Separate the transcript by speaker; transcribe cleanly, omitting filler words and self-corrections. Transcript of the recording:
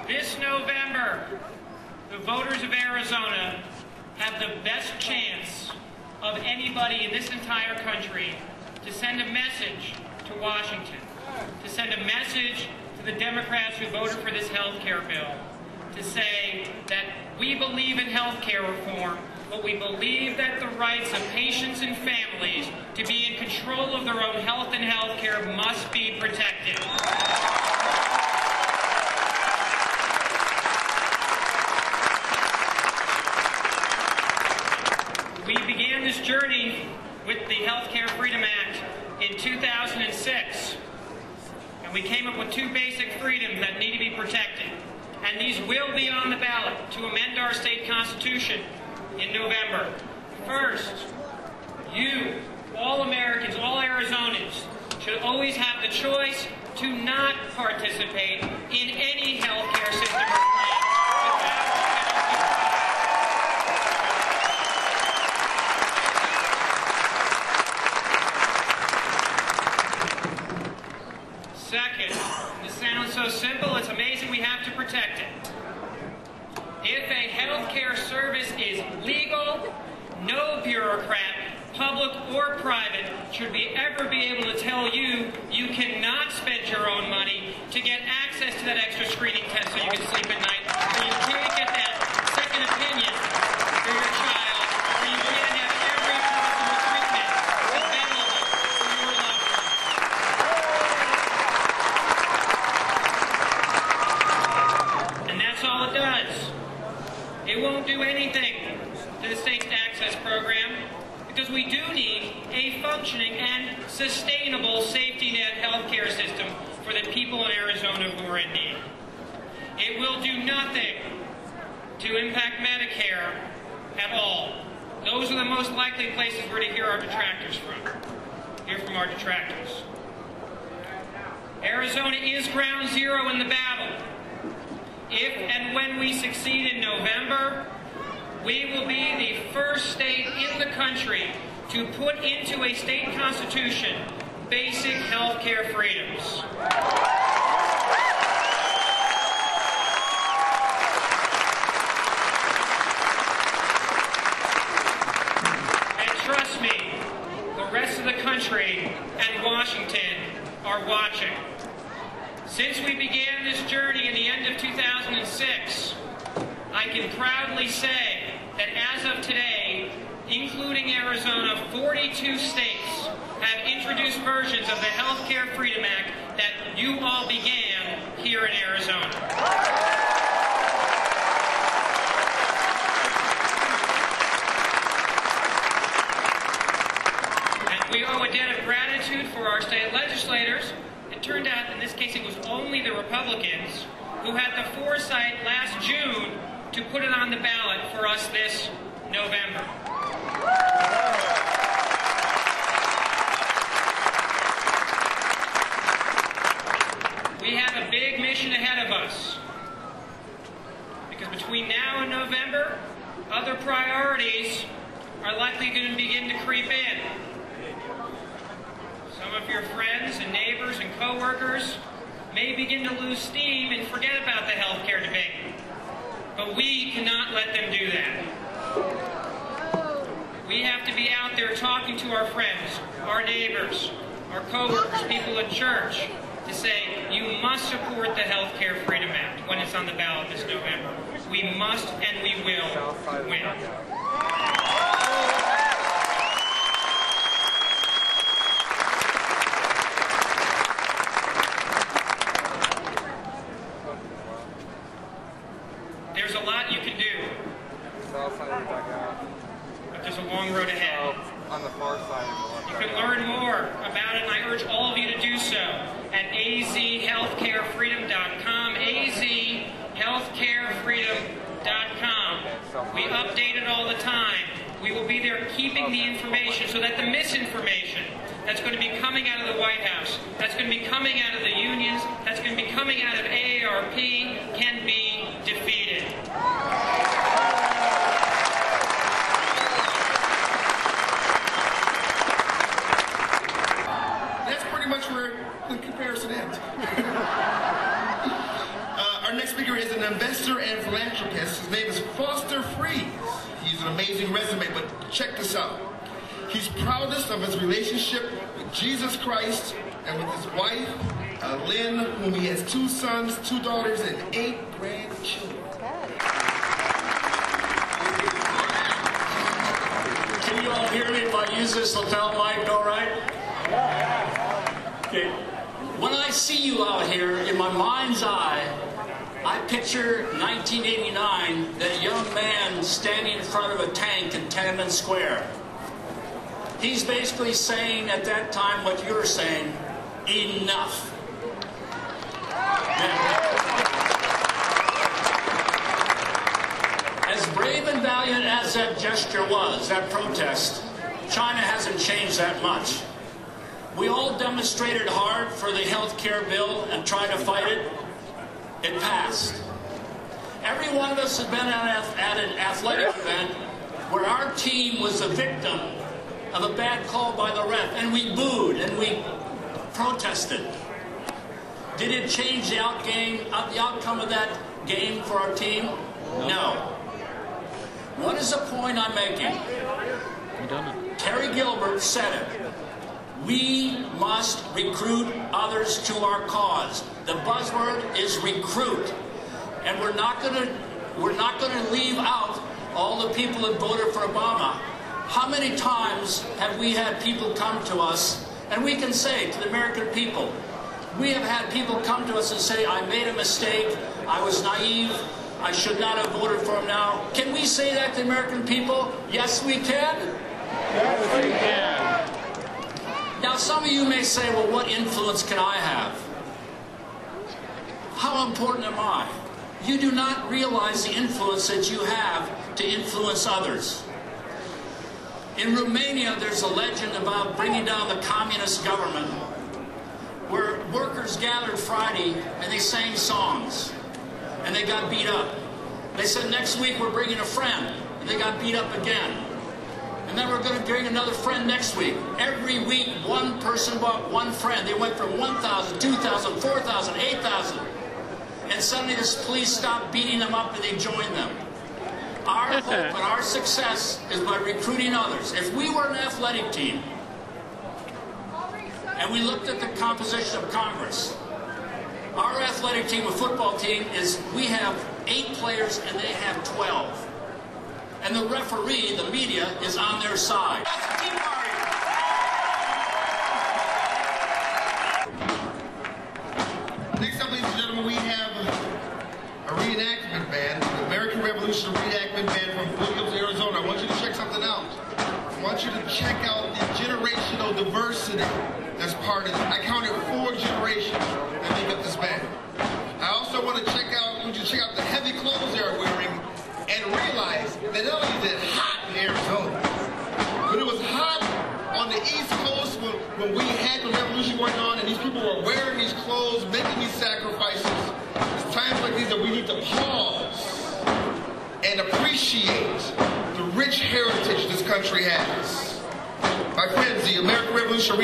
Speaker 1: This November, the voters of Arizona have the best chance of anybody in this entire country to send a message to Washington, to send a message to the Democrats who voted for this health care bill, to say that we believe in health care reform, but we believe that the rights of patients and families to be in control of their own health and health care must be protected. We began this journey with the Health Care Freedom Act in 2006, and we came up with two basic freedoms that need to be protected. And these will be on the ballot to amend our state constitution in November. First, you, all Americans, all Arizonans, should always have the choice to not participate in any health care system or plan without Second, this sounds so simple, it's amazing we have to protect it. If a health care service is legal, no bureaucrat, public or private, should ever be able to tell you you cannot spend your own money to get access to that extra screening test so you can sleep at night, or you can't get that second opinion for your child, or you can't have every possible treatment available for your loved one. And that's all it does. It won't do anything to the state's access program, because we do need a functioning and sustainable safety net healthcare system for the people in Arizona who are in need. It will do nothing to impact Medicare at all. Those are the most likely places we're to hear our detractors from. Hear from our detractors. Arizona is ground zero in the battle. If and when we succeed in November, we will be the first state in the country to put into a state constitution basic health care freedoms. And trust me, the rest of the country and Washington are watching. Since we began this journey in the end of 2006, I can proudly say that as of today, including Arizona, 42 states have introduced versions of the Health Care Freedom Act that you all began here in Arizona. And we owe a debt of gratitude for our state legislators. It turned out, in this case, it was only the Republicans who had the foresight last June to put it on the ballot for us this November. We have a big mission ahead of us, because between now and November, other priorities are likely going to begin to creep in. Some of your friends and neighbors and coworkers may begin to lose steam and forget about the health care debate. But we cannot let them do that. We have to be out there talking to our friends, our neighbors, our coworkers, people at church, to say, you must support the Health Care Freedom Act when it's on the ballot this November. We must and we will win. There's a lot you can do, but there's a long road ahead.
Speaker 2: On the far side.
Speaker 1: You can learn more about it, and I urge all of you to do so at azhealthcarefreedom.com, azhealthcarefreedom.com. We update it all the time. We will be there keeping the information so that the misinformation that's going to be coming out of the White House, that's going to be coming out of the unions, that's going to be coming out of AARP can be defeated.
Speaker 3: That's pretty much where the comparison ends. Our next next speaker is an investor and philanthropist. His name is Foster Freeze. He's an amazing resume, but check this out. He's proudest of his relationship with Jesus Christ and with his wife, Lynn, whom he has 2 sons, 2 daughters, and 8 grandchildren.
Speaker 4: Can you all hear me if I use this lapel mic all right? Okay. When I see you out here, in my mind's eye, I picture 1989, that young man standing in front of a tank in Tiananmen Square. He's basically saying at that time what you're saying, enough. Now, as brave and valiant as that gesture was, that protest, China hasn't changed that much. We all demonstrated hard for the health care bill and tried to fight it. It passed. Every one of us has been at an athletic event where our team was the victim of a bad call by the ref, and we booed and we protested. Did it change the outcome of that game for our team? No. What is the point I'm making? Terry Gilbert said it. We must recruit others to our cause. The buzzword is recruit. And we're not going to leave out all the people that voted for Obama. How many times have we had people come to us, and we can say to the American people, we have had people come to us and say, I made a mistake, I was naive, I should not have voted for him now. Can we say that to the American people? Yes, we can.
Speaker 5: Yes, we can.
Speaker 4: Now, some of you may say, well, what influence can I have? How important am I? You do not realize the influence that you have to influence others. In Romania, there's a legend about bringing down the communist government, where workers gathered Friday and they sang songs, and they got beat up. They said, next week we're bringing a friend, and they got beat up again. And then we're going to bring another friend next week. Every week, one person bought one friend. They went from 1,000, 2,000, 4,000, 8,000. And suddenly the police stopped beating them up and they joined them. Our hope and our success is by recruiting others. If we were an athletic team, and we looked at the composition of Congress, our athletic team, a football team, we have 8 players and they have 12. And the referee, the media, is on their side.
Speaker 3: Next up, ladies and gentlemen, we have a reenactment band, the American Revolution Reenactment Band from Williams, Arizona. I want you to check something out. I want you to check out the generational diversity that's part of it. I counted 4 generations that make up this band. I also want you to check out the heavy clothes they're wearing and realize that not only is it hot in Arizona, but it was hot on the East Coast when we had the revolution going on and these people were wearing these clothes, making these sacrifices. It's times like these that we need to pause and appreciate the rich heritage this country has. My friends, the American Revolution